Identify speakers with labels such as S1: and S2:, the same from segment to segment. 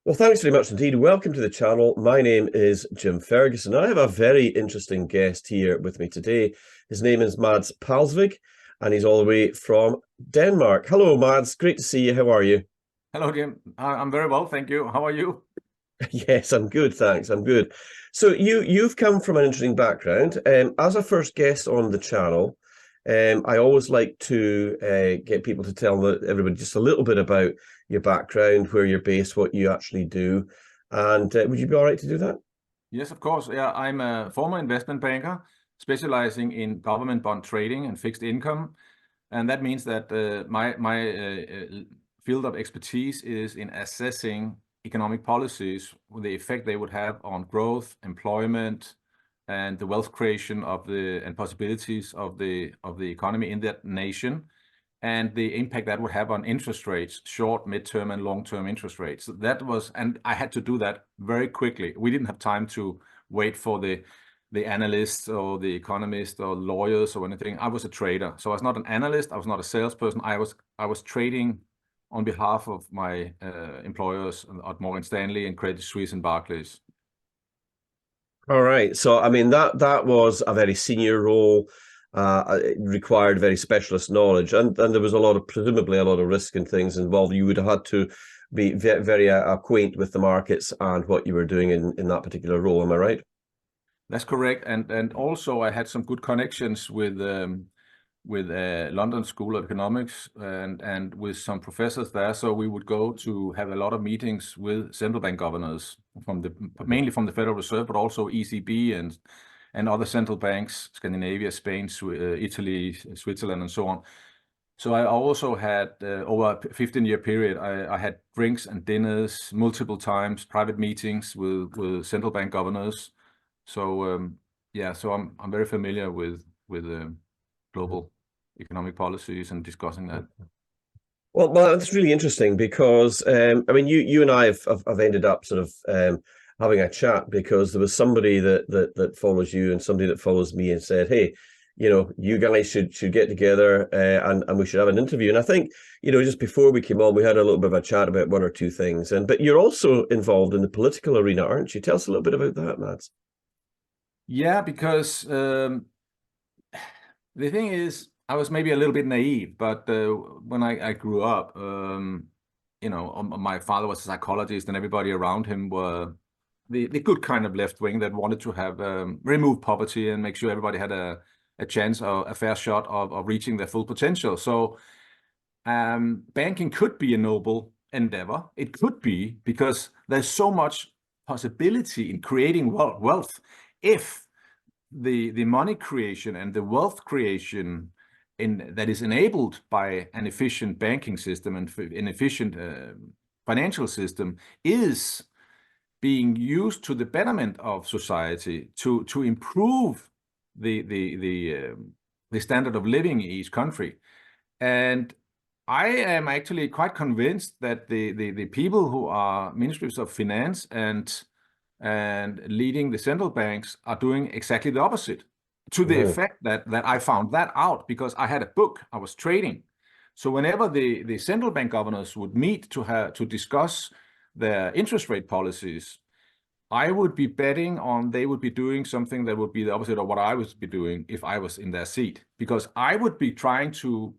S1: Well, thanks very much indeed. Welcome to the channel. My name is Jim Ferguson. I have a very interesting guest here with me today. His name is Mads Palsvig, and he's all the way from Denmark. Hello, Mads. Great to see you. How are you?
S2: Hello, Jim. I'm very well, thank you. How are you?
S1: Yes, I'm good, thanks. I'm good. So you've come from an interesting background. As a first guest on the channel, I always like to get people to tell everybody just a little bit about your background, where you're based, what you actually do, and would you be all right to do that?
S2: Yes, of course. Yeah, I'm a former investment banker specializing in government bond trading and fixed income, and that means that my field of expertise is in assessing economic policies, the effect they would have on growth, employment, and the wealth creation of the and possibilities of the economy in that nation, and the impact that would have on interest rates, short, midterm, and long-term interest rates. And I had to do that very quickly. We didn't have time to wait for the analysts or the economists or lawyers or anything. I was a trader, so I was not an analyst. I was not a salesperson. I was trading on behalf of my employers at Morgan Stanley and Credit Suisse and Barclays.
S1: All right. So, I mean, that was a very senior role. It required very specialist knowledge, and there was presumably a lot of risk and things involved. You would have had to be very acquaint with the markets and what you were doing in that particular role. Am I right?
S2: That's correct. And also I had some good connections with London School of Economics and with some professors there. So we would go to have a lot of meetings with central bank governors mainly from the Federal Reserve, but also ECB and other central banks, Scandinavia, Spain, Italy, Switzerland, and so on. So I also had, over a 15-year period, I had drinks and dinners multiple times, private meetings with central bank governors. So yeah, so I'm very familiar with global economic policies and discussing that.
S1: Well, that's really interesting because I mean, you and I have ended up sort of having a chat because there was somebody that follows you and somebody that follows me and said, "Hey, you guys should get together and we should have an interview." And I think, just before we came on, we had a little bit of a chat about one or two things. But you're also involved in the political arena, aren't you? Tell us a little bit about that, Mads.
S2: Yeah, because the thing is, I was maybe a little bit naive, but when I grew up, my father was a psychologist, and everybody around him were the good kind of left wing that wanted to have remove poverty and make sure everybody had a chance or a fair shot of reaching their full potential. So banking could be a noble endeavor. It could be because there's so much possibility in creating wealth if the money creation and the wealth creation that is enabled by an efficient banking system and an efficient financial system is being used to the betterment of society to improve the standard of living in each country. And I am actually quite convinced that the people who are ministries of finance and leading the central banks are doing exactly the opposite, to the
S1: Mhm.
S2: effect that I found that out because I had a book I was trading. So whenever the central bank governors would meet to discuss their interest rate policies, I would be betting on they would be doing something that would be the opposite of what I would be doing if I was in their seat, because I would be trying to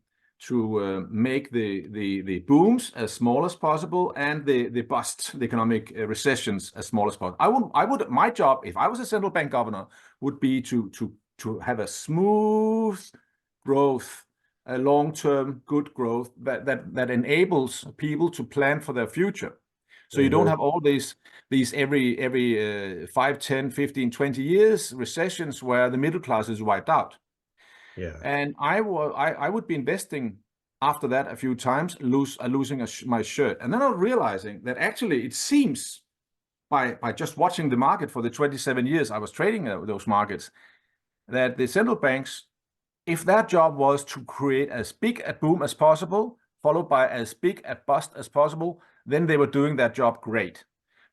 S2: make the booms as small as possible and the busts, the economic recessions as small as possible. My job, if I was a central bank governor, would be to have a smooth growth, a long-term good growth that enables people to plan for their future. So you don't
S1: Mhm.
S2: have all these every 5, 10, 15, 20 years recessions where the middle class is wiped out.
S1: Yeah.
S2: And I would be investing after that a few times, losing my shirt. And then I'm realizing that actually it seems by just watching the market for the 27 years I was trading those markets, that the central banks, if their job was to create as big a boom as possible, followed by as big a bust as possible, then they were doing that job great.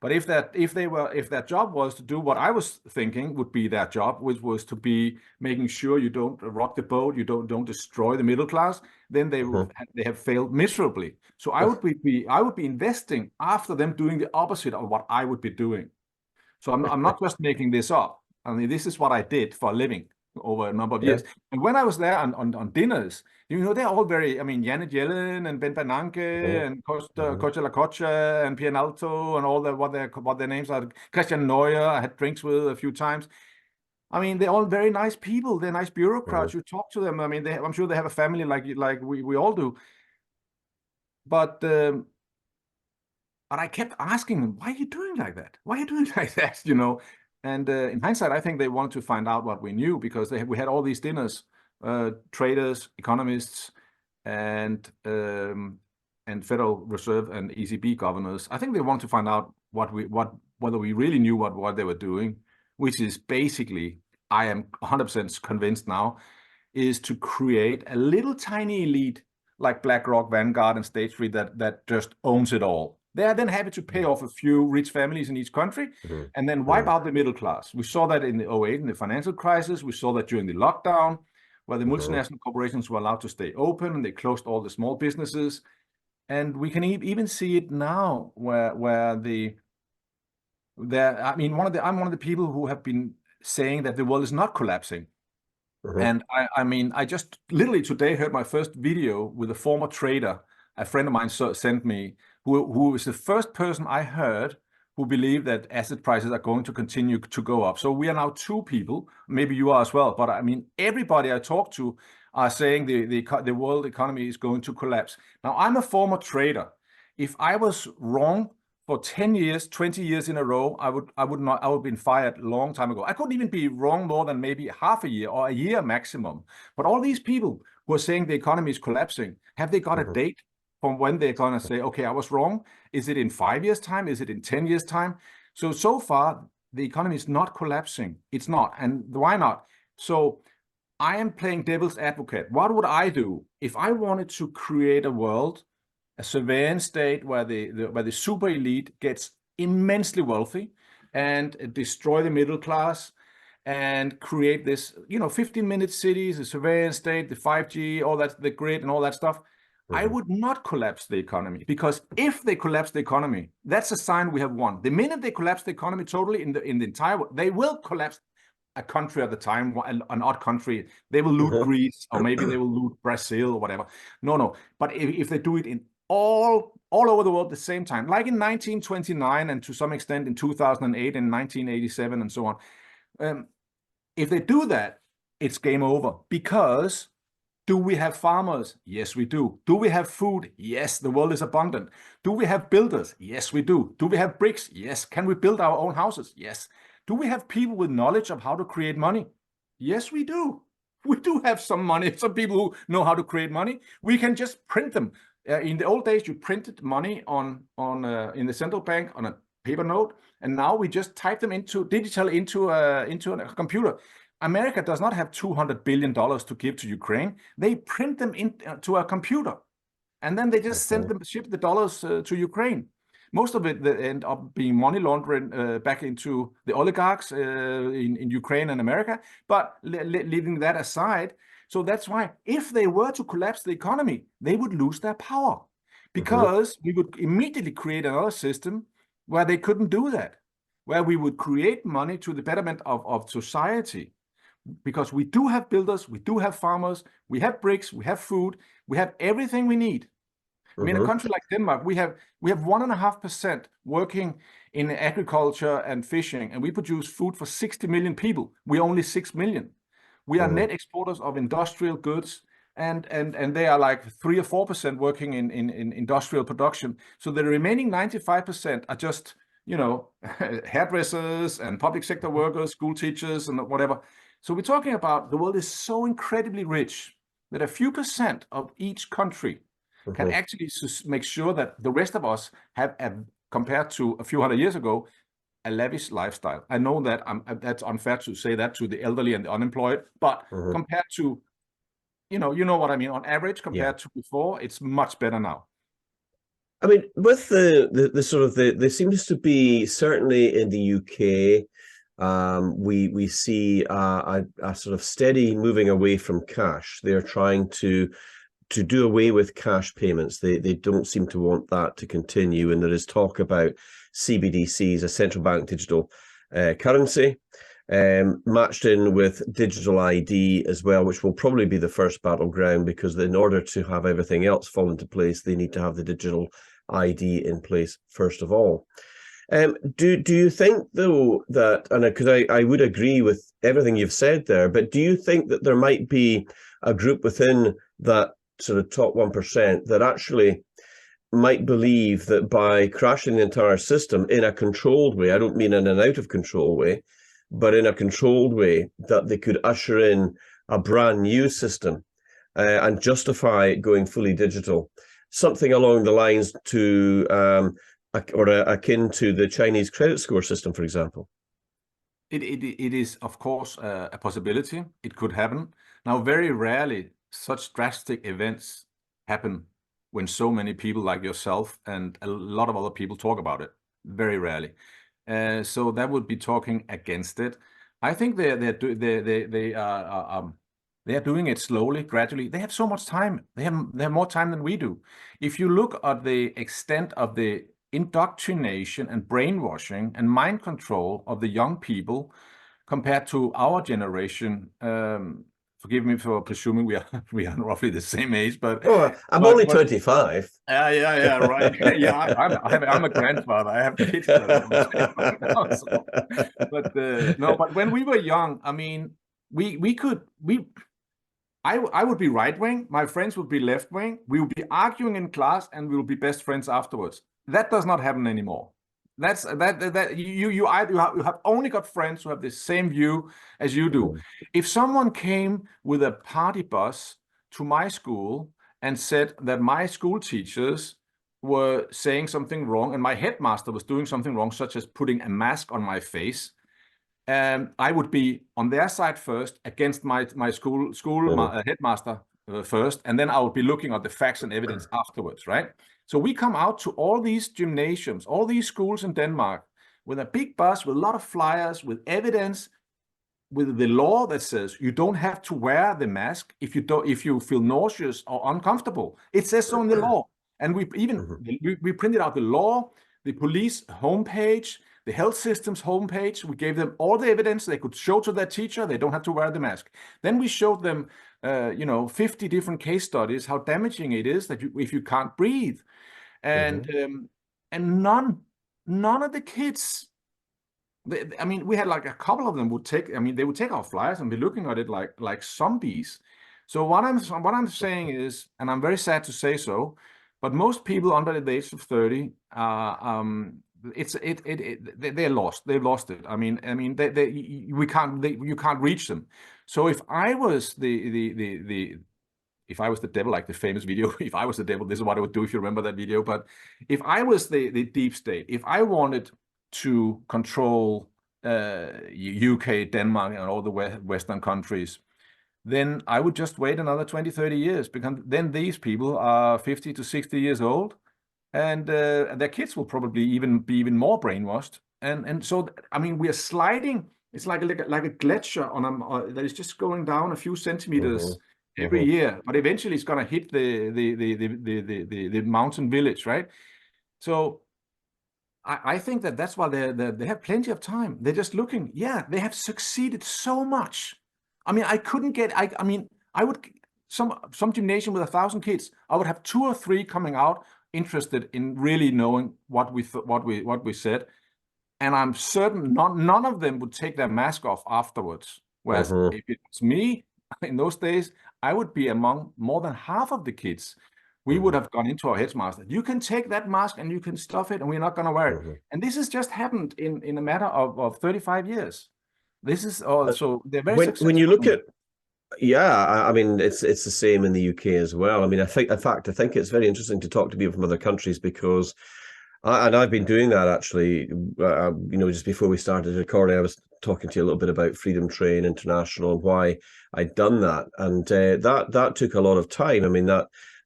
S2: But if their job was to do what I was thinking would be their job, which was to be making sure you don't rock the boat, you don't destroy the middle class, then they have failed miserably. So I would be investing after them doing the opposite of what I would be doing. So I'm not just making this up. I mean, this is what I did for a living over a number of years. And when I was there on dinners, they're all very, I mean, Janet Yellen and Ben Bernanke and Cocha La Cocha and Pianalto and all what their names are. Christian Neuer, I had drinks with a few times. I mean, they're all very nice people. They're nice bureaucrats. You talk to them. I mean, I'm sure they have a family like we all do. But I kept asking them, why are you doing like that? Why are you doing like that? And in hindsight, I think they wanted to find out what we knew, because we had all these dinners, traders, economists, and Federal Reserve and ECB governors. I think they want to find out whether we really knew what they were doing, which is basically, I am 100% convinced now, is to create a little tiny elite like BlackRock, Vanguard, and State Street that just owns it all. They are then happy to pay off a few rich families in each country and then wipe out the middle class. We saw that in the 2008, in the financial crisis. We saw that during the lockdown, where the multinational corporations were allowed to stay open and they closed all the small businesses. And we can even see it now, where I'm one of the people who have been saying that the world is not collapsing. And I just literally today heard my first video with a former trader, a friend of mine sent me, who is the first person I heard who believed that asset prices are going to continue to go up. So we are now two people, maybe you are as well, but I mean, everybody I talk to are saying the world economy is going to collapse. Now, I'm a former trader. If I was wrong for 10 years, 20 years in a row, I would have been fired a long time ago. I couldn't even be wrong more than maybe half a year or a year maximum. But all these people who are saying the economy is collapsing, have they got a date from when they're going to say, okay, I was wrong? Is it in 5 years' time? Is it in 10 years' time? So far, the economy is not collapsing. It's not. And why not? So I am playing devil's advocate. What would I do if I wanted to create a world, a surveillance state where the super elite gets immensely wealthy and destroy the middle class and create this, 15-minute cities, the surveillance state, the 5G, all that, the grid and all that stuff? I would not collapse the economy, because if they collapse the economy, that's a sign we have won. The minute they collapse the economy totally in the entire world, they will collapse a country at a time, an odd country. They will loot Greece, or maybe they will loot Brazil or whatever. No. But if they do it in all over the world at the same time, like in 1929 and to some extent in 2008 and 1987 and so on, if they do that, it's game over. Because do we have farmers? Yes, we do. Do we have food? Yes, the world is abundant. Do we have builders? Yes, we do. Do we have bricks? Yes. Can we build our own houses? Yes. Do we have people with knowledge of how to create money? Yes, we do. We do have some money, some people who know how to create money. We can just print them. In the old days, you printed money in the central bank on a paper note, and now we just type them into a computer. America does not have $200 billion to give to Ukraine. They print them into a computer, and then they just ship the dollars to Ukraine. Most of it they end up being money laundering back into the oligarchs in Ukraine and America. But leaving that aside, so that's why if they were to collapse the economy, they would lose their power, because we would immediately create another system where they couldn't do that, where we would create money to the betterment of society. Because we do have builders, we do have farmers, we have bricks, we have food, we have everything we need. I mean, a country like Denmark, we have 1.5% working in agriculture and fishing, and we produce food for 60 million people. We're only 6 million. We are net exporters of industrial goods, and they are like 3 or 4% working in industrial production. So the remaining 95% are just, hairdressers and public sector workers, school teachers, and whatever. So we're talking about the world is so incredibly rich that a few percent of each country can actually make sure that the rest of us have, compared to a few hundred years ago, a lavish lifestyle. I know that that's unfair to say that to the elderly and the unemployed, but compared to, you know what I mean, on average, compared to before, it's much better now.
S1: I mean, with the sort of there seems to be, certainly in the UK, we see a sort of steady moving away from cash. They're trying to do away with cash payments. They don't seem to want that to continue, and there is talk about CBDCs, a central bank digital currency, matched in with digital ID as well, which will probably be the first battleground, because in order to have everything else fall into place, they need to have the digital ID in place first of all. Do you think, though, that, and because I would agree with everything you've said there, but do you think that there might be a group within that sort of top 1% that actually might believe that by crashing the entire system in a controlled way, I don't mean in an out of control way, but in a controlled way, that they could usher in a brand new system and justify going fully digital, something along the lines to akin to the Chinese credit score system, for example?
S2: It is, of course, a possibility. It could happen. Now, very rarely such drastic events happen when so many people like yourself and a lot of other people talk about it. Very rarely. So that would be talking against it. I think they are doing it slowly, gradually. They have so much time. They have more time than we do. If you look at the extent of the indoctrination and brainwashing and mind control of the young people compared to our generation, forgive me for presuming we are roughly the same age, but
S1: I'm only 25.
S2: Yeah, right. Yeah, I'm a grandfather. I have kids that are but no, but when we were young, I mean, I would be right wing, my friends would be left wing, we would be arguing in class, and we would be best friends afterwards. That does not happen anymore. That's you have only got friends who have the same view as you do. If someone came with a party bus to my school and said that my school teachers were saying something wrong and my headmaster was doing something wrong, such as putting a mask on my face, I would be on their side first, against my school headmaster first, and then I would be looking at the facts and evidence afterwards, right? So we come out to all these gymnasiums, all these schools in Denmark, with a big bus, with a lot of flyers, with evidence, with the law that says you don't have to wear the mask if you feel nauseous or uncomfortable. It says so in the law. And we printed out the law, the police homepage, the health system's homepage. We gave them all the evidence they could show to their teacher. They don't have to wear the mask. Then we showed them 50 different case studies, how damaging it is that if you can't breathe. And none of the kids, I mean, we had like a couple of them they would take our flyers and be looking at it like zombies. So what I'm saying is, and I'm very sad to say so, but most people under the age of 30 they're lost. They've lost it. I mean, you can't reach them. So if I was if I was the devil, like the famous video, if I was the devil, this is what I would do, if you remember that video. But if I was the deep state, if I wanted to control UK, Denmark, and all the Western countries, then I would just wait another 20, 30 years, because then these people are 50 to 60 years old, and their kids will probably be even more brainwashed. And so, I mean, we are sliding. It's like a glacier that is just going down a few centimeters every year, but eventually it's going to hit the mountain village, right? So I think that's why they have plenty of time. They're just looking. Yeah, they have succeeded so much. I mean, I couldn't get. I mean, I would some gymnasium with 1,000 kids. I would have 2 or 3 coming out interested in really knowing what we said, and I'm certain none of them would take their mask off afterwards. Whereas if it's me in those days, I would be among more than half of the kids. We would have gone into our headmaster. You can take that mask and you can stuff it, and we're not going to wear it. And this has just happened in a matter of 35 years. This is also they're very successful.
S1: When you look at, yeah, I mean, it's the same in the UK as well. I mean, I think it's very interesting to talk to people from other countries, because, and I've been doing that actually. Just before we started recording, I was talking to you a little bit about Freedom Train International and why I'd done that, and that took a lot of time. I mean,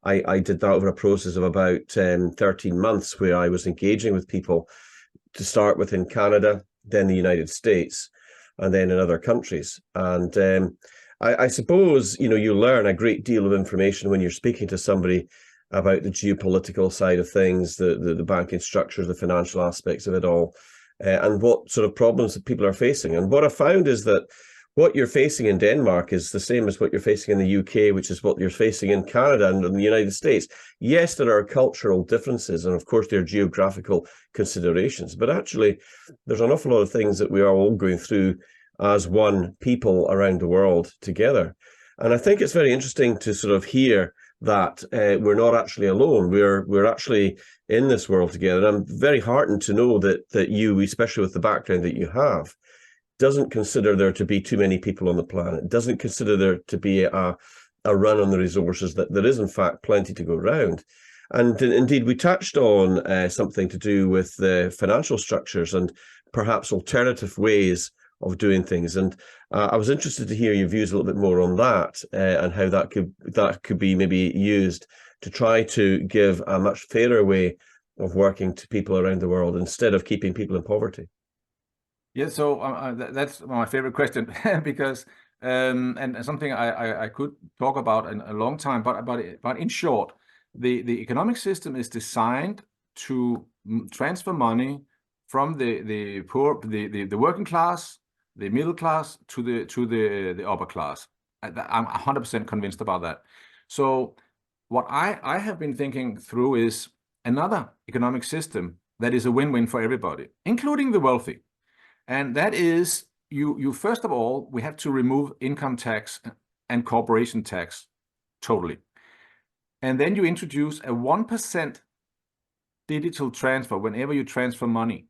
S1: I did that over a process of about 13 months, where I was engaging with people to start with in Canada, then the United States, and then in other countries. And I suppose, you learn a great deal of information when you're speaking to somebody about the geopolitical side of things, the banking structures, the financial aspects of it all, and what sort of problems that people are facing. And what I found is that what you're facing in Denmark is the same as what you're facing in the UK, which is what you're facing in Canada and in the United States. Yes, there are cultural differences, and of course there are geographical considerations, but actually there's an awful lot of things that we are all going through as one people around the world together. And I think it's very interesting to sort of hear that we're not actually alone. We're actually in this world together. And I'm very heartened to know that you, especially with the background that you have, doesn't consider there to be too many people on the planet, doesn't consider there to be a run on the resources, that there is in fact plenty to go around. And indeed, we touched on something to do with the financial structures and perhaps alternative ways of doing things. And I was interested to hear your views a little bit more on that, and how that could be maybe used to try to give a much fairer way of working to people around the world instead of keeping people in poverty.
S2: Yeah, so that's my favorite question because and something I could talk about in a long time, but in short, the economic system is designed to transfer money from the poor, the working class, the middle class to the upper class. I'm 100% convinced about that. So what I have been thinking through is another economic system that is a win-win for everybody, including the wealthy. And that is, you first of all, we have to remove income tax and corporation tax totally. And then you introduce a 1% digital transfer whenever you transfer money.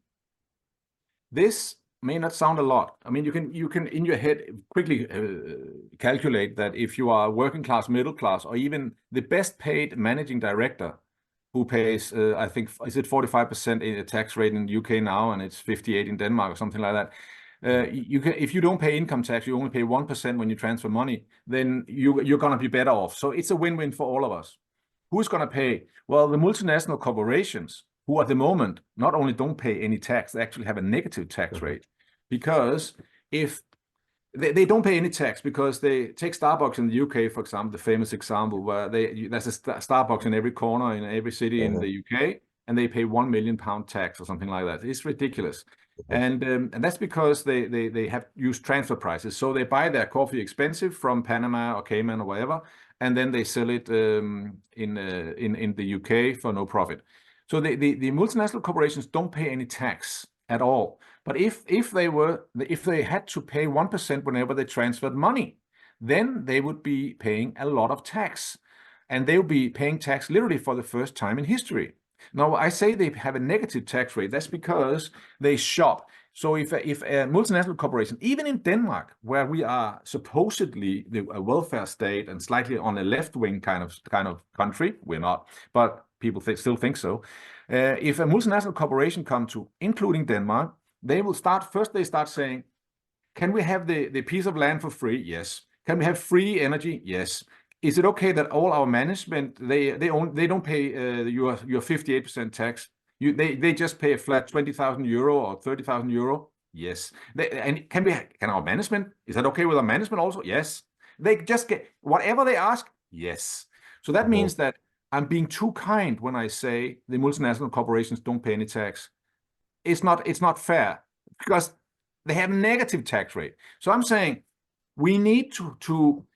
S2: This may not sound a lot. I mean, you can in your head quickly calculate that if you are working class, middle class, or even the best paid managing director who pays, I think, is it 45% in a tax rate in the UK now, and it's 58 in Denmark or something like that. If you don't pay income tax, you only pay 1% when you transfer money, then you're going to be better off. So it's a win-win for all of us. Who's going to pay? Well, the multinational corporations, who at the moment not only don't pay any tax, they actually have a negative tax rate, because if they don't pay any tax, because they take Starbucks in the UK, for example, the famous example where there's a Starbucks in every corner in every city in the UK, and they pay £1 million tax or something like that. It's ridiculous. And that's because they have used transfer prices. So they buy their coffee expensive from Panama or Cayman or wherever, and then they sell it in the UK for no profit. So the multinational corporations don't pay any tax at all. But if they had to pay 1% whenever they transferred money, then they would be paying a lot of tax, and they would be paying tax literally for the first time in history. Now, I say they have a negative tax rate. That's because they shop. So if a multinational corporation, even in Denmark, where we are supposedly a welfare state and slightly on a left-wing kind of country, we're not, but people still think so. If a multinational corporation come to, including Denmark, they start saying, can we have the piece of land for free? Yes. Can we have free energy? Yes. Is it okay that all our management, they don't pay your 58% tax? They just pay a flat 20,000 euro or 30,000 euro? Yes. And can our management, is that okay with our management also? Yes. They just get whatever they ask? Yes. So that means that I'm being too kind when I say the multinational corporations don't pay any tax. It's not fair, because they have a negative tax rate. So I'm saying we need to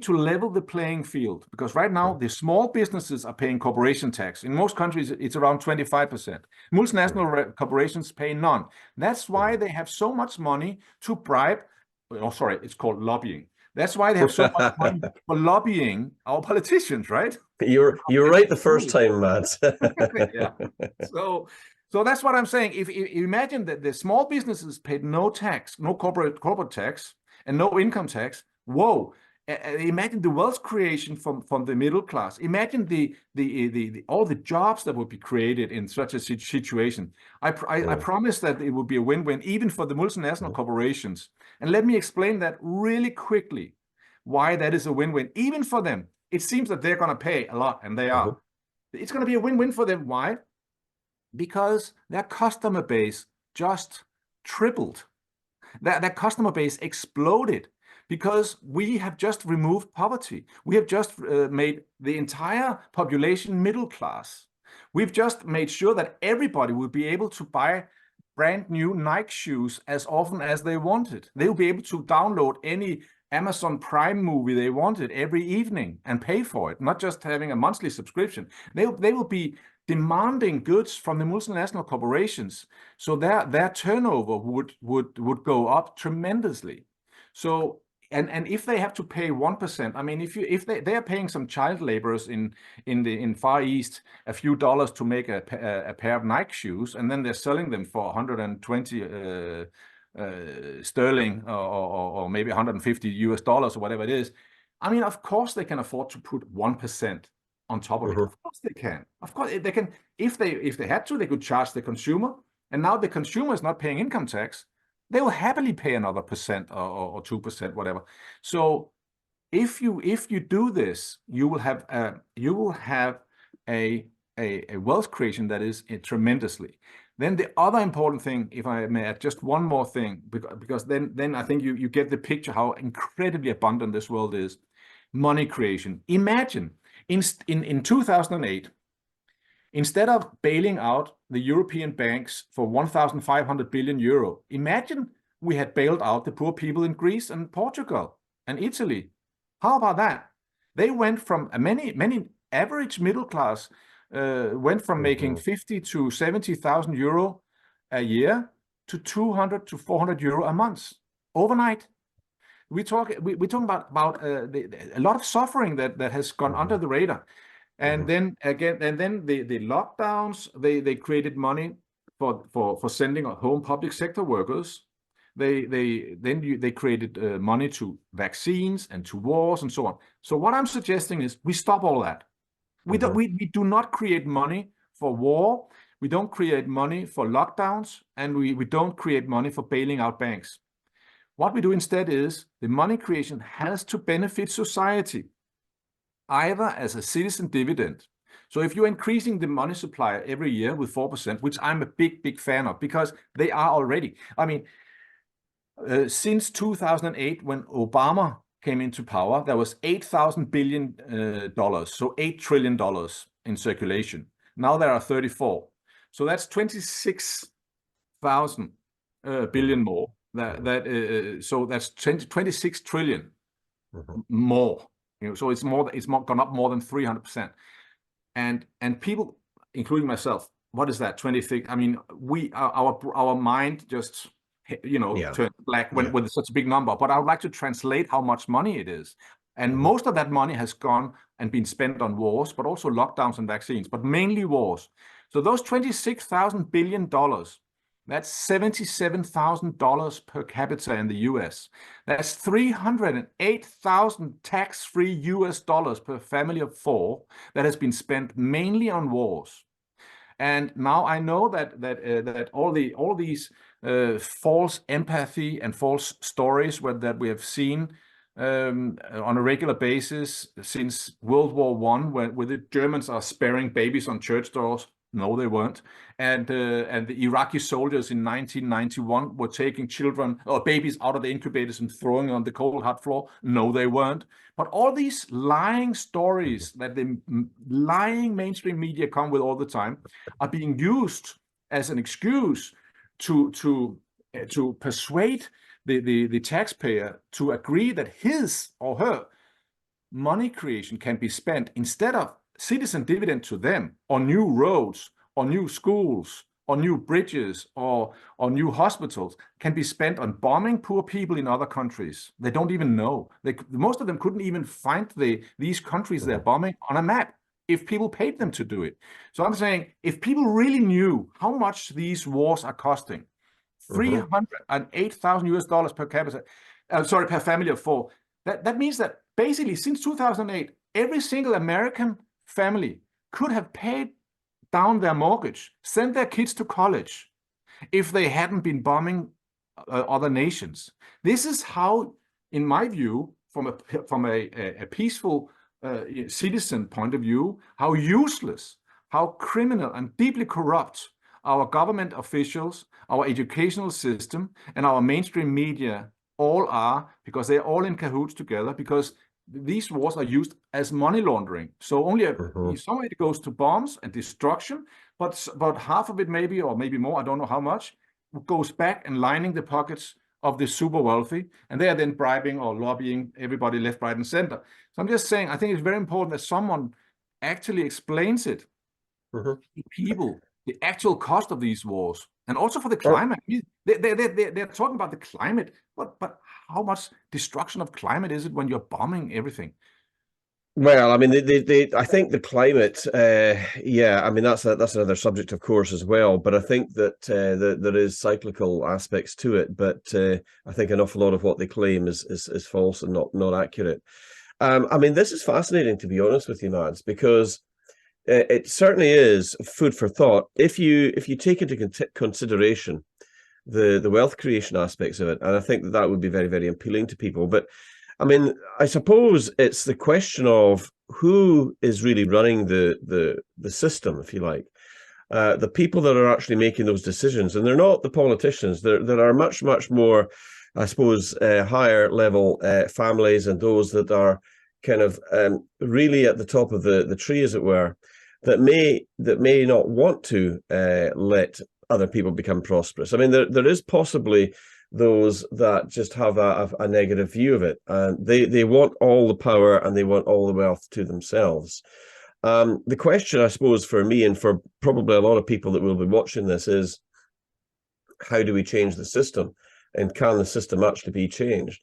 S2: level the playing field, because right now the small businesses are paying corporation tax. In most countries, it's around 25%. Multinational corporations pay none. That's why they have so much money to bribe. Oh, sorry, it's called lobbying. That's why they have so much money for lobbying our politicians, right?
S1: You're right the first time, Matt.
S2: Yeah. So that's what I'm saying. If imagine that the small businesses paid no tax, no corporate tax, and no income tax. Whoa! Imagine the wealth creation from the middle class. Imagine all the jobs that would be created in such a situation. I promise that it would be a win-win even for the multinational corporations. And let me explain that really quickly, why that is a win-win even for them. it seems that they're going to pay a lot, and they are. It's going to be a win-win for them. Why? Because their customer base just tripled. Their customer base exploded because we have just removed poverty. We have just made the entire population middle class. We've just made sure that everybody will be able to buy brand new Nike shoes as often as they wanted. They will be able to download any Amazon Prime movie they wanted every evening and pay for it, not just having a monthly subscription. They will be demanding goods from the multinational corporations, so their turnover would go up tremendously. So and if they have to pay 1%, I mean, if they are paying some child laborers in Far East a few dollars to make a pair of Nike shoes, and then they're selling them for 120 sterling or maybe 150 US dollars or whatever it is. I mean, of course they can afford to put 1% on top of it. Of course they can. Of course they can. If they had to, they could charge the consumer. And now the consumer is not paying income tax. They will happily pay another percent or 2%, whatever. So if you do this, you will have a wealth creation that is tremendously. Then the other important thing, if I may add just one more thing, because then I think you get the picture how incredibly abundant this world is. Money creation. Imagine in 2008, instead of bailing out the European banks for 1,500 billion euro, imagine we had bailed out the poor people in Greece and Portugal and Italy. How about that? They went from many average middle class went from making 50 to 70,000 euro a year to 200 to 400 euro a month overnight. We're talking about a lot of suffering that has gone under the radar. And then again, the lockdowns, they created money for sending home public sector workers. They created money to vaccines and to wars and so on. So what I'm suggesting is we stop all that. We do not create money for war. We don't create money for lockdowns, and we don't create money for bailing out banks. What we do instead is the money creation has to benefit society, either as a citizen dividend. So if you're increasing the money supply every year with 4%, which I'm a big fan of, because they are already. I mean, since 2008, when Obama came into power, there was $8,000 billion, so $8 trillion in circulation. Now there are 34. So that's 26,000 billion more. So that's 26 trillion more. So it's gone up more than 300%. And people, including myself, what is that? 26? I mean, our mind just turned black with such a big number. But I would like to translate how much money it is. And most of that money has gone and been spent on wars, but also lockdowns and vaccines, but mainly wars. So those $26,000 billion, that's $77,000 per capita in the US. That's 308,000 tax-free US dollars per family of 4 that has been spent mainly on wars. And now I know that all these false empathy and false stories that we have seen on a regular basis since World War I, where the Germans are sparing babies on church doors. No, they weren't. And the Iraqi soldiers in 1991 were taking children or babies out of the incubators and throwing on the cold hard floor. No, they weren't. But all these lying stories that the lying mainstream media come with all the time are being used as an excuse to persuade the taxpayer to agree that his or her money creation can be spent instead of citizen dividend to them on new roads, or new schools, or new bridges, or new hospitals, can be spent on bombing poor people in other countries. They don't even know. Most of them couldn't even find these countries they're bombing on a map if people paid them to do it. So I'm saying, if people really knew how much these wars are costing, 308,000 US dollars per capita, per family of 4, that means that basically since 2008, every single American family could have paid down their mortgage, sent their kids to college, if they hadn't been bombing other nations. This is how, in my view, from a peaceful citizen point of view, how useless, how criminal and deeply corrupt our government officials, our educational system, and our mainstream media all are, because they're all in cahoots together, because these wars are used as money laundering. So only some of it goes to bombs and destruction, but half of it maybe, or maybe more, I don't know how much, goes back and lining the pockets of the super wealthy, and they are then bribing or lobbying everybody left, right, and center. So I'm just saying, I think it's very important that someone actually explains it to people, the actual cost of these wars, and also for the climate. They're talking about the climate, but how much destruction of climate is it when you're bombing everything?
S1: Well, I mean, I think the climate, yeah, I mean, that's another subject, of course, as well. But I think that there is cyclical aspects to it. But I think an awful lot of what they claim is false and not accurate. I mean, this is fascinating, to be honest with you, Mads, because it certainly is food for thought if you take into consideration the wealth creation aspects of it, and I think that would be very, very appealing to people. But I mean, I suppose it's the question of who is really running the system, if you like. The people that are actually making those decisions, and they're not the politicians. There are much more, I suppose, higher level families and those that are kind of really at the top of the tree, as it were, that may not want to let other people become prosperous. I mean, there is possibly those that just have a negative view of it, and they want all the power and they want all the wealth to themselves. The question, I suppose, for me and for probably a lot of people that will be watching this is, how do we change the system, and can the system actually be changed?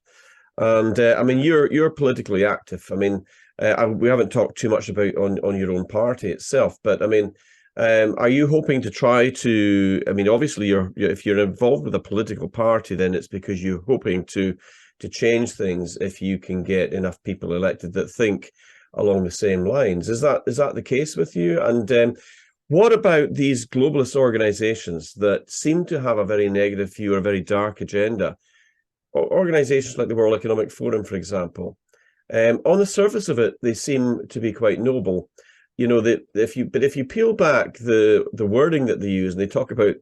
S1: And I mean, you're politically active. I mean, we haven't talked too much about on your own party itself, but I mean, are you hoping to try to? I mean, obviously, if you're involved with a political party, then it's because you're hoping to change things. If you can get enough people elected that think along the same lines, is that the case with you? And what about these globalist organizations that seem to have a very negative view or a very dark agenda? Organizations like the World Economic Forum, for example, on the surface of it, they seem to be quite noble. You know, that if you peel back the wording that they use, and they talk about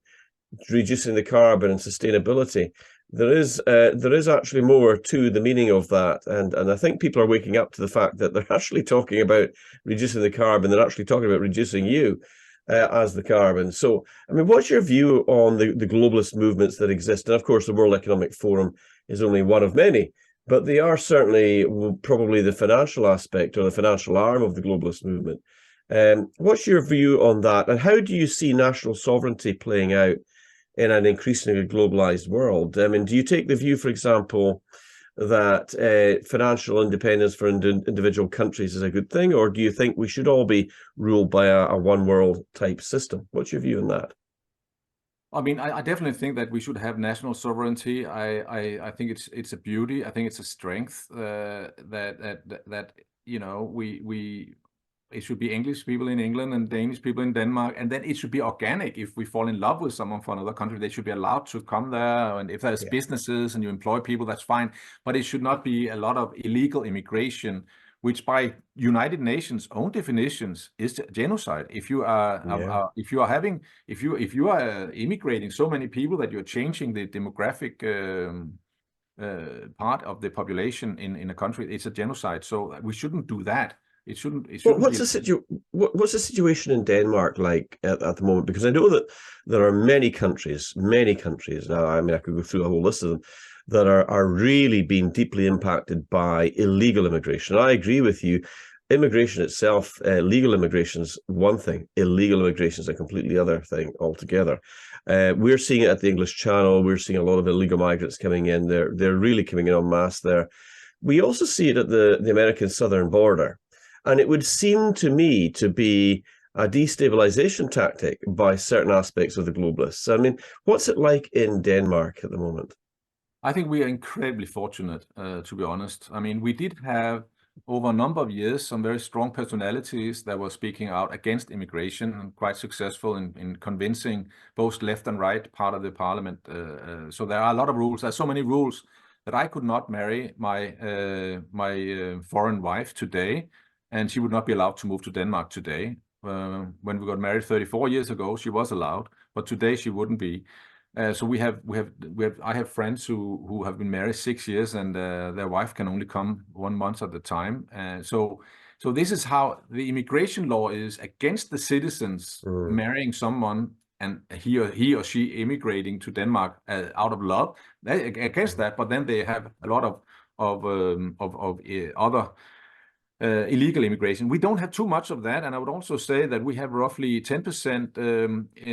S1: reducing the carbon and sustainability, there is actually more to the meaning of that, and I think people are waking up to the fact that they're actually talking about reducing the carbon. They're actually talking about reducing you as the carbon. So, I mean, what's your view on the globalist movements that exist? And of course, the World Economic Forum is only one of many, but they are certainly probably the financial aspect or the financial arm of the globalist movement. What's your view on that, and how do you see national sovereignty playing out in an increasingly globalized world? I mean, do you take the view, for example, that financial independence for individual countries is a good thing, or do you think we should all be ruled by a one world type system? What's your view on that?
S2: I mean, I definitely think that we should have national sovereignty. I think it's a beauty. I think it's a strength that you know, it should be English people in England and Danish people in Denmark, and then it should be organic. If we fall in love with someone from another country, they should be allowed to come there. And if there's businesses and you employ people, that's fine. But it should not be a lot of illegal immigration, which by United Nations own definitions is genocide. If you are immigrating so many people that you're changing the demographic part of the population in a country, it's a genocide. So we shouldn't do that. It shouldn't.
S1: What's the situation in Denmark like at the moment? Because I know that there are many countries. Now, I mean, I could go through a whole list of them that are really being deeply impacted by illegal immigration. I agree with you. Immigration itself, legal immigration is one thing. Illegal immigration is a completely other thing altogether. We're seeing it at the English Channel. We're seeing a lot of illegal migrants coming in. They're really coming in en masse there. We also see it at the American southern border. And it would seem to me to be a destabilization tactic by certain aspects of the globalists. I mean, what's it like in Denmark at the moment?
S2: I think we are incredibly fortunate, to be honest. I mean, we did have, over a number of years, some very strong personalities that were speaking out against immigration, and quite successful in convincing both left and right part of the parliament. So there are a lot of rules. There's so many rules that I could not marry my foreign wife today. and she would not be allowed to move to Denmark today. When we got married 34 years ago, she was allowed, but today she wouldn't be. So I have friends who have been married 6 years, and their wife can only come 1 month at a time. So this is how the immigration law is against the citizens marrying someone and he or she immigrating to Denmark out of love. Against that, but then they have a lot of other illegal immigration. We don't have too much of that, and I would also say that we have roughly 10%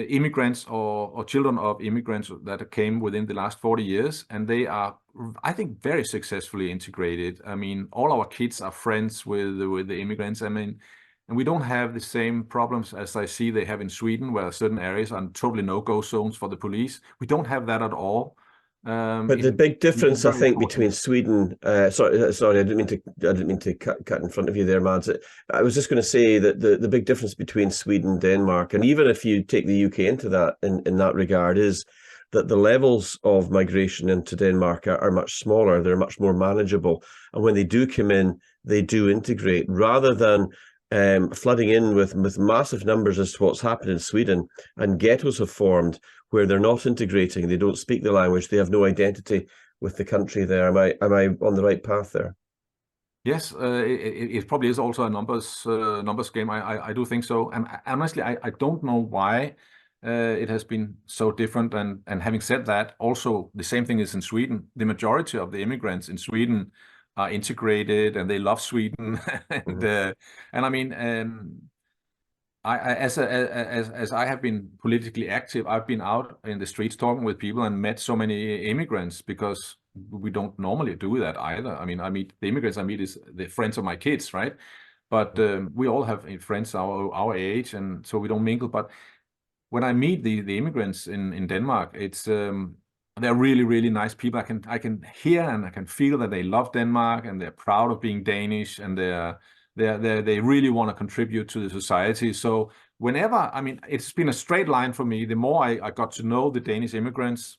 S2: immigrants or children of immigrants that came within the last 40 years, and they are, I think, very successfully integrated. I mean, all our kids are friends with the immigrants. I mean, and we don't have the same problems as I see they have in Sweden, where certain areas are totally no-go zones for the police. We don't have that at all.
S1: But the big difference, I think, between Sweden, sorry, I didn't mean to cut in front of you there, Mads. I was just going to say that the big difference between Sweden and Denmark, and even if you take the UK into that in that regard, is that the levels of migration into Denmark are much smaller. They're much more manageable, and when they do come in, they do integrate rather than flooding in with massive numbers as to what's happened in Sweden, and ghettos have formed where they're not integrating, they don't speak the language, they have no identity with the country there. Am I on the right path there?
S2: Yes, it probably is also a numbers game. I do think so, and honestly, I don't know why it has been so different. And having said that, also the same thing is in Sweden. The majority of the immigrants in Sweden are integrated, and they love Sweden, and I mean. As I have been politically active, I've been out in the streets talking with people and met so many immigrants, because we don't normally do that either. I mean, the immigrants I meet is the friends of my kids, right? But we all have friends our age, and so we don't mingle. But when I meet the immigrants in Denmark, it's they're really, really nice people. I can hear and I can feel that they love Denmark, and they're proud of being Danish, and they really want to contribute to the society. So whenever, I mean, it's been a straight line for me. The more I got to know the Danish immigrants,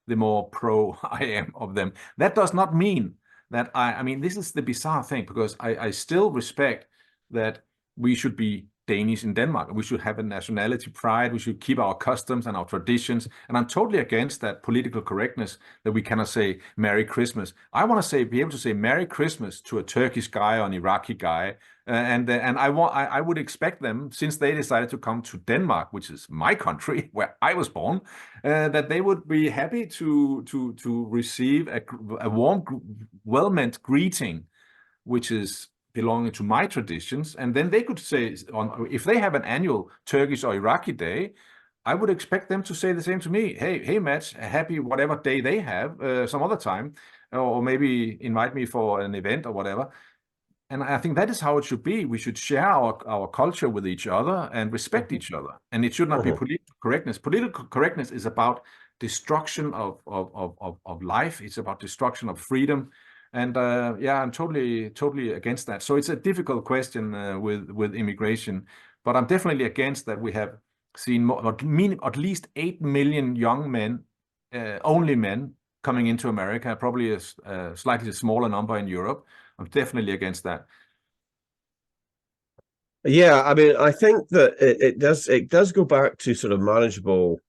S2: the more pro I am of them. That does not mean that I mean, this is the bizarre thing, because I still respect that we should be Danish in Denmark. We should have a nationality pride. We should keep our customs and our traditions. And I'm totally against that political correctness that we cannot say Merry Christmas. I want to be able to say Merry Christmas to a Turkish guy or an Iraqi guy. And I would expect them, since they decided to come to Denmark, which is my country where I was born, that they would be happy to receive a warm, well-meant greeting, which is belonging to my traditions. And then they could say, if they have an annual Turkish or Iraqi day, I would expect them to say the same to me. Hey, Matt, happy whatever day they have some other time, or maybe invite me for an event or whatever. And I think that is how it should be. We should share our culture with each other and respect each other. And it should not be political correctness. Political correctness is about destruction of life. It's about destruction of freedom. And yeah, I'm totally against that. So it's a difficult question with immigration, but I'm definitely against that. We have seen at least 8 million young men, only men, coming into America, probably a slightly smaller number in Europe. I'm definitely against that.
S1: Yeah, I mean, I think that it does go back to sort of manageable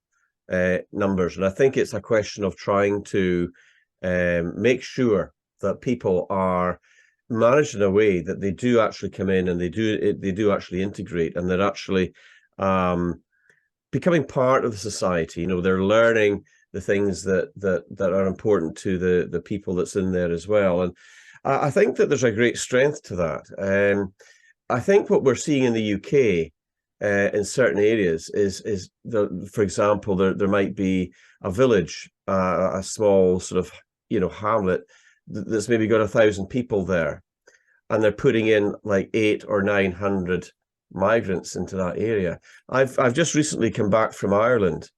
S1: numbers, and I think it's a question of trying to make sure that people are managed in a way that they do actually come in and they do actually integrate, and they're actually becoming part of the society. You know, they're learning the things that are important to the people that's in there as well. And I think that there's a great strength to that. I think what we're seeing in the UK in certain areas is for example, there might be a village, a small sort of, you know, hamlet that's maybe got 1,000 people there, and they're putting in like 800 or 900 migrants into that area. I've just recently come back from Ireland,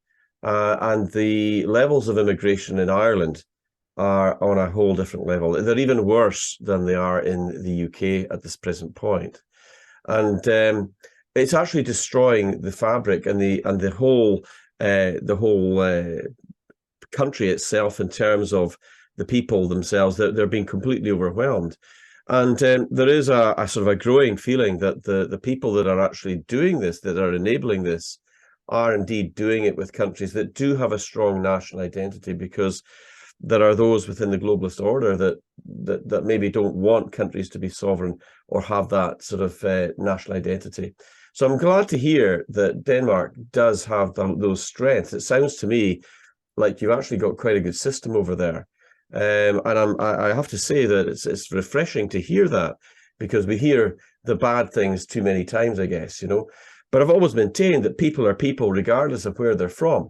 S1: and the levels of immigration in Ireland are on a whole different level. They're even worse than they are in the UK at this present point. And it's actually destroying the fabric and the whole country itself in terms of the people themselves. They're being completely overwhelmed. And there is a sort of a growing feeling that the people that are actually doing this, that are enabling this, are indeed doing it with countries that do have a strong national identity, because there are those within the globalist order that maybe don't want countries to be sovereign or have that sort of national identity. So I'm glad to hear that Denmark does have those strengths. It sounds to me like you've actually got quite a good system over there. And I have to say that it's refreshing to hear that, because we hear the bad things too many times, I guess, you know. But I've always maintained that people are people regardless of where they're from.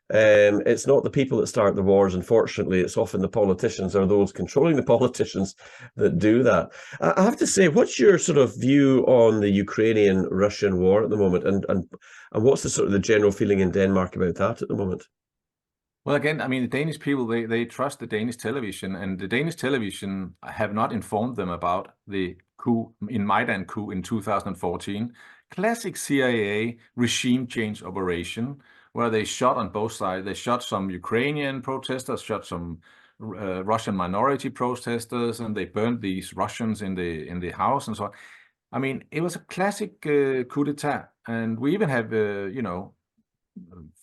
S1: It's not the people that start the wars. Unfortunately, it's often the politicians or those controlling the politicians that do that. I have to say, what's your sort of view on the Ukrainian-Russian war at the moment, and what's the sort of the general feeling in Denmark about that at the moment?
S2: Well, again, I mean, the Danish people, they trust the Danish television, and the Danish television have not informed them about the coup in Maidan coup in 2014. Classic CIA regime change operation, where they shot on both sides. They shot some Ukrainian protesters, shot some Russian minority protesters, and they burned these Russians in the house and so on. I mean, it was a classic coup d'etat, and we even have, you know,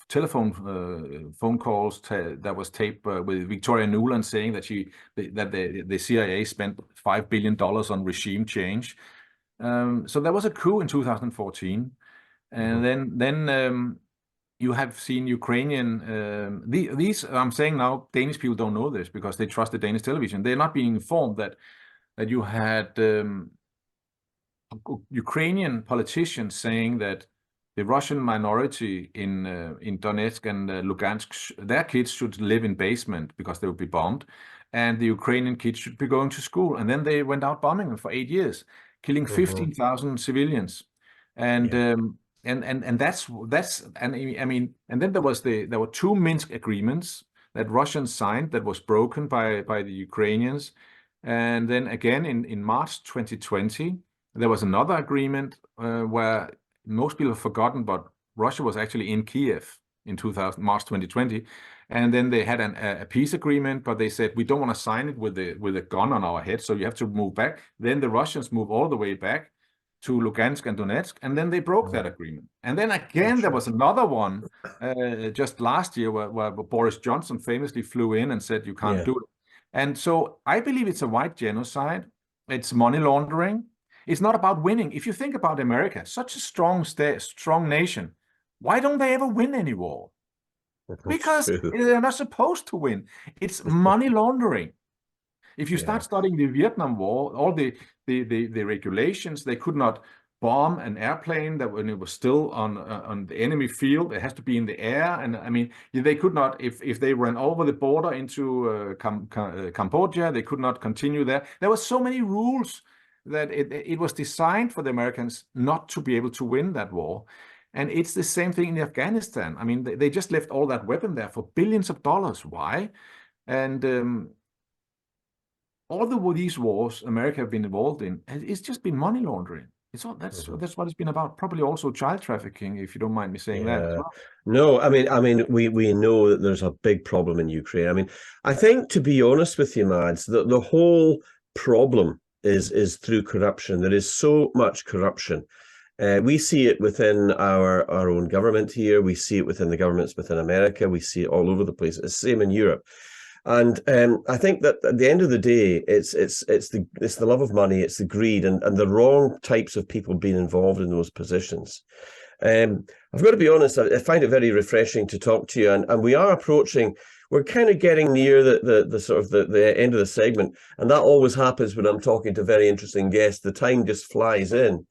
S2: telephone phone calls that was taped with Victoria Nuland saying that the CIA spent $5 billion on regime change. So there was a coup in 2014, and then you have seen Ukrainian. These I'm saying now, Danish people don't know this because they trust the Danish television. They're not being informed that you had Ukrainian politicians saying that the Russian minority in Donetsk and Lugansk, their kids should live in basement because they would be bombed, and the Ukrainian kids should be going to school. And then they went out bombing them for 8 years, killing 15,000 civilians, and
S1: Yeah.
S2: and that's and I mean, and then there were two Minsk agreements that Russians signed that was broken by the Ukrainians, and then again in March 2020 there was another agreement where most people have forgotten, but Russia was actually in Kiev in March 2020, and then they had a peace agreement, but they said we don't want to sign it with a gun on our head, so you have to move back. Then the Russians move all the way back to Lugansk and Donetsk, and then they broke that agreement. And then again there was another one just last year where Boris Johnson famously flew in and said you can't do it. And so I believe it's a white genocide. It's money laundering. It's not about winning. If you think about America, such a strong state, strong nation, why don't they ever win any war? Because they're not supposed to win. It's money laundering. If you start studying the Vietnam War, all the regulations, they could not bomb an airplane that when it was still on the enemy field, it has to be in the air. And I mean, they could not, if they ran over the border into Cambodia, they could not continue there. There were so many rules that it was designed for the Americans not to be able to win that war. And it's the same thing in Afghanistan. I mean, they just left all that weapon there for billions of dollars. Why? And all these wars America have been involved in, it's just been money laundering. It's all that's what it's been about. Probably also child trafficking, if you don't mind me saying that as well.
S1: No, I mean, we know that there's a big problem in Ukraine. I mean, I think, to be honest with you, Mads, that the whole problem is through corruption. There is so much corruption. We see it within our own government here. We see it within the governments within America. We see it all over the place. It's the same in Europe. And I think that at the end of the day, it's the love of money, it's the greed, and the wrong types of people being involved in those positions. I've got to be honest, I find it very refreshing to talk to you, and we are approaching. We're kind of getting near the sort of the end of the segment, and that always happens when I'm talking to very interesting guests. The time just flies in.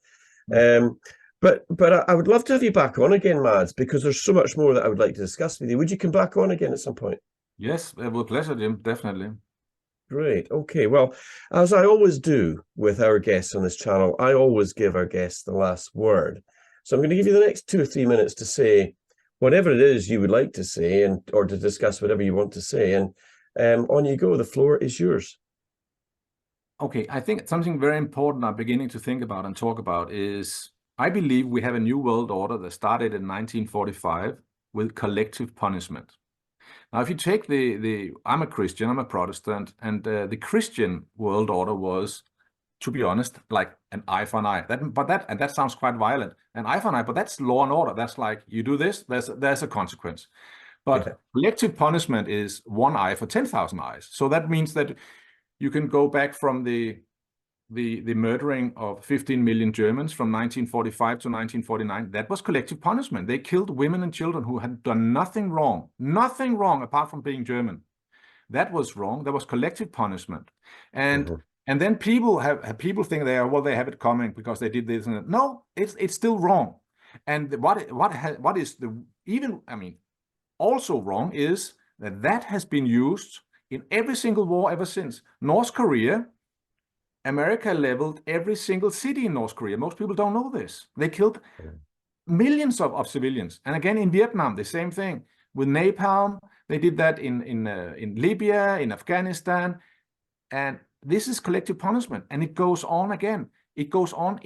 S1: But I would love to have you back on again, Mads, because there's so much more that I would like to discuss with you. Would you come back on again at some point?
S2: Yes, with pleasure, Jim, definitely.
S1: Great. Okay. Well, as I always do with our guests on this channel, I always give our guests the last word. So I'm going to give you the next 2 or 3 minutes to say whatever it is you would like to say, or to discuss whatever you want to say. And on you go. The floor is yours.
S2: Okay. I think something very important I'm beginning to think about and talk about is I believe we have a new world order that started in 1945 with collective punishment. Now, if you take I'm a Christian, I'm a Protestant, and the Christian world order was to be honest, like an eye for an eye. That sounds quite violent. An eye for an eye, but that's law and order. That's like you do this, there's a consequence. But collective punishment is one eye for 10,000 eyes. So that means that you can go back from the murdering of 15 million Germans from 1945 to 1949. That was collective punishment. They killed women and children who had done nothing wrong apart from being German. That was wrong. That was collective punishment. And then people think they have it coming because they did this and that. No, it's still wrong. And what is also wrong is that has been used in every single war ever since. North Korea, America leveled every single city in North Korea. Most people don't know this. They killed millions of civilians. And again, in Vietnam, the same thing with napalm. They did that in Libya, in Afghanistan. And this is collective punishment. And it goes on again. It goes on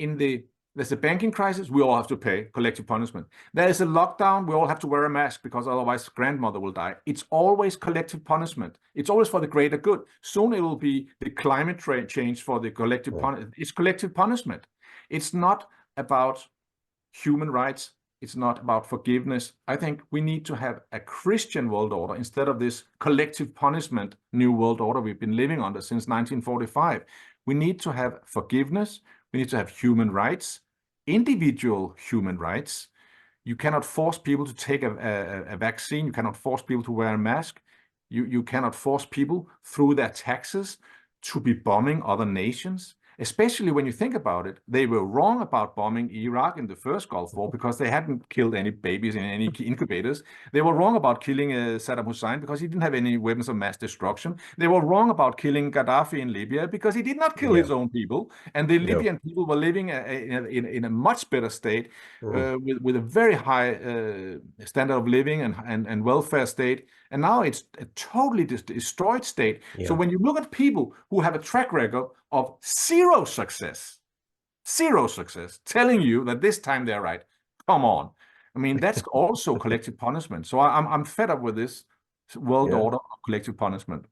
S2: there's a banking crisis, we all have to pay collective punishment. There is a lockdown, we all have to wear a mask because otherwise grandmother will die. It's always collective punishment. It's always for the greater good. Soon it will be the climate change for the collective punishment. It's collective punishment. It's not about human rights. It's not about forgiveness. I think we need to have a Christian world order instead of this collective punishment new world order we've been living under since 1945. We need to have forgiveness. We need to have human rights. Individual human rights. You cannot force people to take a vaccine. You cannot force people to wear a mask. You cannot force people through their taxes to be bombing other nations. Especially when you think about it, they were wrong about bombing Iraq in the first Gulf War because they hadn't killed any babies in any incubators. They were wrong about killing Saddam Hussein because he didn't have any weapons of mass destruction. They were wrong about killing Gaddafi in Libya because he did not kill his own people. And the Libyan people were living in a much better state with a very high standard of living and welfare state. And now it's a totally destroyed state. So when you look at people who have a track record of zero success, telling you that this time they're right, come on. I mean, that's also collective punishment. So I'm fed up with this world order of collective punishment.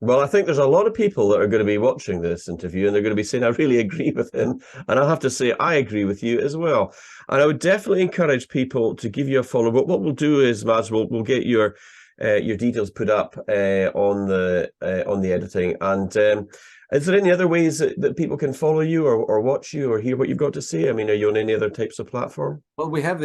S1: Well, I think there's a lot of people that are going to be watching this interview and they're going to be saying, I really agree with him. And I have to say, I agree with you as well. And I would definitely encourage people to give you a follow. But what we'll do is, Mads, we'll get your details put up on the editing. And is there any other ways that people can follow you or watch you or hear what you've got to say? I mean, are you on any other types of platform?
S2: Well, we have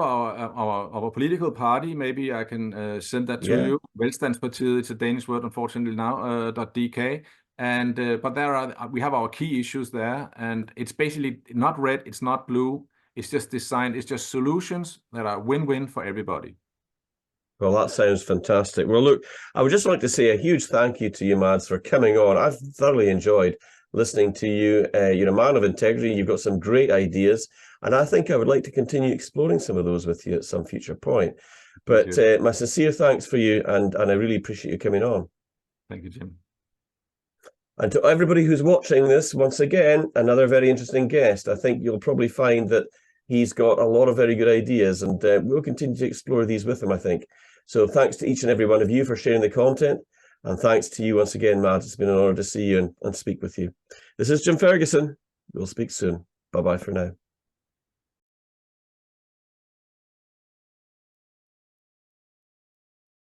S2: our political party. Maybe I can send that to you. Velstandspartiet, it's a Danish word, unfortunately now. .dk. And but we have our key issues there, and it's basically not red, it's not blue. It's just designed. It's just solutions that are win-win for everybody.
S1: Well, that sounds fantastic. Well, look, I would just like to say a huge thank you to you, Mads, for coming on. I've thoroughly enjoyed listening to you. You're a man of integrity. You've got some great ideas. And I think I would like to continue exploring some of those with you at some future point. But my sincere thanks for you. And I really appreciate you coming on.
S2: Thank you, Jim.
S1: And to everybody who's watching this, once again, another very interesting guest. I think you'll probably find that he's got a lot of very good ideas. And we'll continue to explore these with him, I think. So thanks to each and every one of you for sharing the content. And thanks to you once again, Matt. It's been an honor to see you and speak with you. This is Jim Ferguson. We'll speak soon. Bye-bye for now.